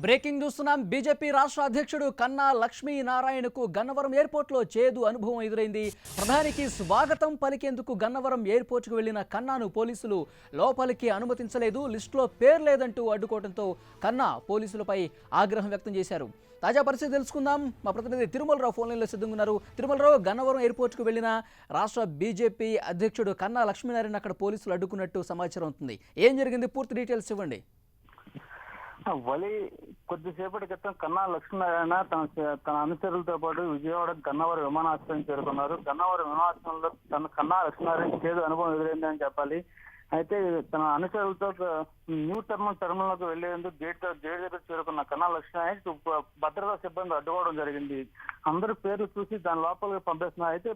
Breaking చూస్తున్నాం. BJP రాష్ట్ర అధ్యక్షుడు కన్నా లక్ష్మీనారాయణకు గన్నవరం ఎయిర్పోర్ట్లో చేదు అనుభవం ఎదురైంది. ప్రధానికి స్వాగతం పలికేందుకు గన్నవరం ఎయిర్పోర్ట్కు వెళ్లిన కన్నాను పోలీసులు లోపలికి అనుమతించలేదు. లిస్టులో పేరు లేదంటూ అడ్డుకోవడంతో కన్నా పోలీసులపై ఆగ్రహం వ్యక్తం చేశారు. తాజా పరిస్థితి తెలుసుకుందాం. మా ప్రతినిధి తిరుమలరావు ఫోన్ లైన్లో సిద్ధంగా ఉన్నారు. తిరుమలరావు, గన్నవరం ఎయిర్పోర్ట్కు వెళ్లిన రాష్ట్ర బీజేపీ అధ్యక్షుడు కన్నా లక్ష్మీనారాయణ అక్కడ పోలీసులు అడ్డుకున్నట్టు సమాచారం అవుతుంది. ఏం జరిగింది? పూర్తి డీటెయిల్స్ ఇవ్వండి. వలి కొద్దిసేపటి క్రితం కన్నా లక్ష్మీనారాయణ తన అనుచరులతో పాటు విజయవాడ గన్నవరం విమానాశ్రయం చేరుకున్నారు. గన్నవరం విమానాశ్రయంలో కన్నా లక్ష్మీనారాయణ చేదు అనుభవం ఎదురైందని చెప్పాలి. అయితే తన అనుచరులతో న్యూ టర్మినల్లోకి వెళ్లేందుకు గేట్ దగ్గర చేరుకున్న కన్నా లక్ష్మీనారాయణ భద్రతా సిబ్బంది అడ్డుకోవడం జరిగింది. అందరి పేర్లు చూసి దాని లోపలికి పంపిస్తున్నారు. అయితే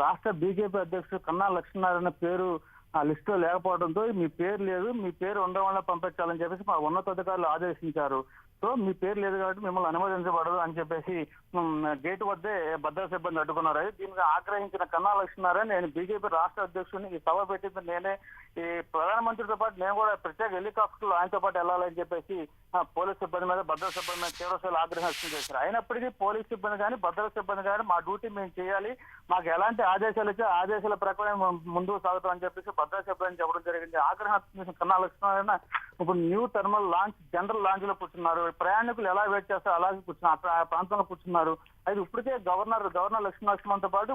రాష్ట్ర బీజేపీ అధ్యక్షుడు కన్నా లక్ష్మీనారాయణ పేరు ఆ లిస్ట్ లో లేకపోవడంతో మీ పేరు లేదు, మీ పేరు ఉండడం వల్ల పంపించాలని చెప్పేసి మా ఉన్నతాధికారులు ఆదేశించారు. సో మీ పేరు లేదు కాబట్టి మిమ్మల్ని అనుమతించబడదు అని చెప్పేసి గేటు వద్దే భద్రతా సిబ్బంది అడ్డుకున్నారు. అయితే దీనికి ఆగ్రహించిన కన్నా లక్ష్మీనారాయణ, నేను బీజేపీ రాష్ట్ర అధ్యక్షుడిని, ఈ సభ పెట్టింది నేనే, ఈ ప్రధానమంత్రితో పాటు నేను కూడా ప్రత్యేక హెలికాప్టర్లో ఆయనతో పాటు వెళ్ళాలని చెప్పేసి పోలీస్ సిబ్బంది మీద, భద్రతా సిబ్బంది మీద తీవ్రస్థాయిలో ఆగ్రహం వ్యక్తం చేశారు. అయినప్పటికీ పోలీస్ సిబ్బంది కానీ భద్రతా సిబ్బంది కానీ మా డ్యూటీ మేము చేయాలి, మాకు ఎలాంటి ఆదేశాలు ఇచ్చే ఆదేశాల ప్రకారం ముందుకు సాగుతాం అని చెప్పేసి భద్రతా సిబ్బంది చెప్పడం జరిగింది. ఆగ్రహం కన్నా లక్ష్మీనారాయణ ఇప్పుడు new terminal launch, general launch లో కూర్చున్నారు. ప్రయాణికులు ఎలా వెయిట్ చేస్తారో అలాగే కూర్చున్నారు, ఆ ప్రాంతంలో కూర్చున్నారు. అయితే ఇప్పటికే గవర్నర్ లక్ష్మీనరసింహన్తో పాటు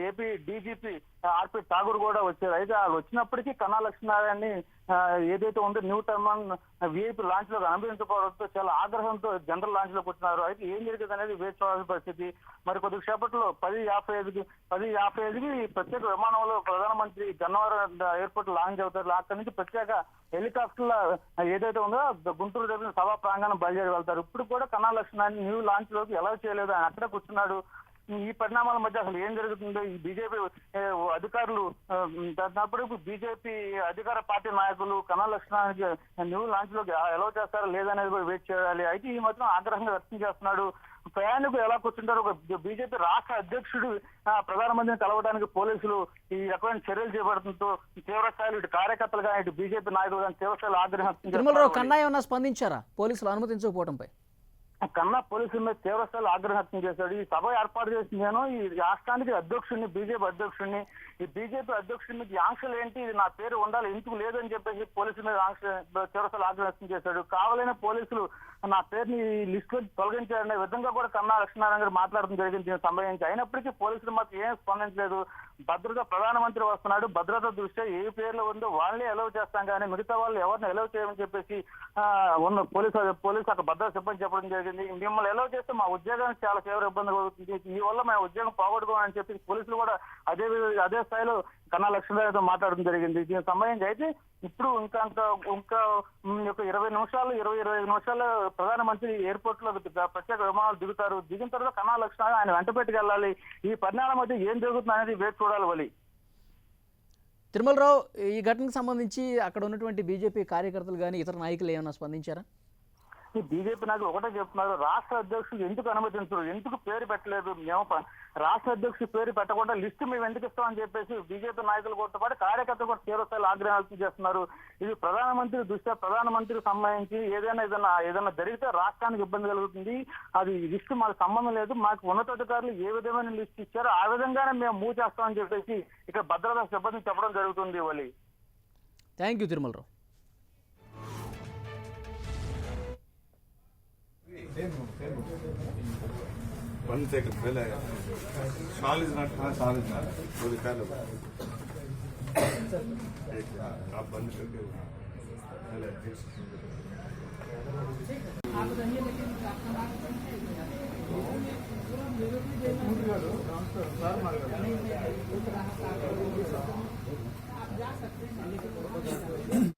ఏపీ డీజీపీ ఆర్పి ఠాగూర్ కూడా వచ్చారు. అయితే వాళ్ళు వచ్చినప్పటికీ కన్నా లక్ష్మీనారాయణని ఏదైతే ఉందో న్యూ టర్మినల్ విఐపీ లాంచ్ లో అనుభవించకపోవడంతో చాలా ఆగ్రహంతో జనరల్ లాంచ్ లో కూర్చున్నారు. అయితే ఏం జరిగింది అనేది వేచి చూడాల్సిన పరిస్థితి. మరి కొద్ది సేపట్లో 10:55కి ప్రత్యేక విమానంలో ప్రధానమంత్రి గన్నవరం ఎయిర్పోర్ట్ లాంచ్ అవుతారు. అక్కడి నుంచి ప్రత్యేక హెలికాప్టర్ల ఏదైతే ఉందో గుంటూరు దగ్గర సభా ప్రాంగణం బయలుదేరి వెళ్తారు. ఇప్పుడు కూడా కన్నా లక్ష్మీనారాయణ న్యూ లాంచ్ లోకి ఎలా చేయలేదు, ఆయన అక్కడే కూర్చున్నాడు. ఈ పరిణామాల మధ్య అసలు ఏం జరుగుతుందో ఈ బీజేపీ అధికారులు దాదాపు బీజేపీ అధికార పార్టీ నాయకులు కన్నా లక్ష్మీనారాయణకి న్యూ లాంచ్ లోకి ఎలా చేస్తారో లేదనేది కూడా వెయిట్ చేయాలి. అయితే ఈ మాత్రం ఆగ్రహంగా వ్యక్తం చేస్తున్నాడు. ప్రయాణికులు ఎలా కూర్చుంటారు? ఒక బీజేపీ రాష్ట్ర అధ్యక్షుడు ప్రధానమంత్రిని కలవడానికి పోలీసులు ఈ రకమైన చర్యలు చేపడుతుంటూ తీవ్రస్థాయిలో ఇటు కార్యకర్తలు కానీ ఇటు బీజేపీ నాయకులు కానీ తీవ్రస్థాయిలో ఆగ్రహం వ్యక్తం చేస్తున్నారు. కన్నా ఏమన్నా స్పందించారా పోలీసులు అనుమతించకపోవడంపై? కన్నా పోలీసుల మీద తీవ్రస్థాయిలో ఆగ్రహం వ్యక్తం చేశాడు. ఈ సభ ఏర్పాటు చేసింది నేను, ఈ రాష్ట్రానికి అధ్యక్షుడిని, బీజేపీ అధ్యక్షుడిని, ఈ బీజేపీ అధ్యక్షుడి మీద ఆంక్షలు ఏంటి, ఇది నా పేరు ఉండాలి, ఎందుకు లేదని చెప్పేసి పోలీసుల మీద తీవ్రస్థాయిలో ఆగ్రహం వ్యక్తం చేశాడు. కావాలనే పోలీసులు నా పేరుని ఈ లిస్ట్ లో తొలగించారనే విధంగా కూడా కన్నా లక్ష్మీనారాయణ గారు మాట్లాడడం జరిగింది దీనికి సంబంధించి. అయినప్పటికీ పోలీసులు మాత్రం ఏం స్పందించలేదు. భద్రత ప్రధానమంత్రి వస్తున్నాడు, భద్రత దృష్ట్యా ఏ పేర్లు ఉందో వాళ్ళే ఎలవ్ చేస్తాం కానీ మిగతా వాళ్ళు ఎవరిని ఎలవ్ చేయమని చెప్పేసి ఉన్న పోలీసు అక్కడ భద్రత సిబ్బంది చెప్పడం జరిగింది. మిమ్మల్ని ఎలవ్ చేస్తే మా ఉద్యోగానికి చాలా తీవ్ర ఇబ్బంది కలుగుతుంది, ఈ వల్ల మా ఉద్యోగం పోగొట్టుకోమని చెప్పి పోలీసులు కూడా అదే స్థాయిలో కన్నా లక్ష్మీనారాయణతో మాట్లాడడం జరిగింది దీనికి సంబంధించి. అయితే ఇప్పుడు ఇంకా 20 నిమిషాలు ప్రధానమంత్రి ఎయిర్పోర్ట్ లో ప్రత్యేక విమానాలు దిగుతారు. దిగిన తర్వాత కన్నా లక్ష్మీనారాయణ ఆయన వెంట పెట్టుకెళ్ళాలి. ఈ పరిణామం అయితే ఏం జరుగుతుంది అనేది వేచి చూడాలి. వలి తిరుమలరావు, ఈ ఘటనకు సంబంధించి అక్కడ ఉన్నటువంటి బీజేపీ కార్యకర్తలు కానీ ఇతర నాయకులు ఏమైనా స్పందించారా? ఈ బీజేపీ నాయకులు ఒకటే చెప్తున్నారు, రాష్ట్ర అధ్యక్షుడు ఎందుకు అనుమతించరు, ఎందుకు పేరు పెట్టలేదు, మేము రాష్ట్ర అధ్యక్షుడు పేరు పెట్టకుండా లిస్టు మేము ఎందుకు ఇస్తామని చెప్పేసి బీజేపీ నాయకులు కూడా పాటు కార్యకర్తలు కూడా తీవ్రస్థాయిలో ఆగ్రహం వ్యక్తం చేస్తున్నారు. ఇది ప్రధానమంత్రి దృష్ట్యా, ప్రధానమంత్రికి సంబంధించి ఏదైనా జరిగితే రాష్ట్రానికి ఇబ్బంది కలుగుతుంది, అది లిస్టు మాకు సంబంధం లేదు, మాకు ఉన్నతాధికారులు ఏ విధమైన లిస్ట్ ఇచ్చారో ఆ విధంగానే మేము మూవ్ చేస్తామని చెప్పేసి ఇక్కడ భద్రతా సిబ్బంది చెప్పడం జరుగుతుంది. వలి thank you Tirumalarao. One second, pहले shawl is not, shawl is not, वो दिखा लो, आप बंद करके पहले आप बताइए, लेकिन आपका नाम आप जा सकते हैं।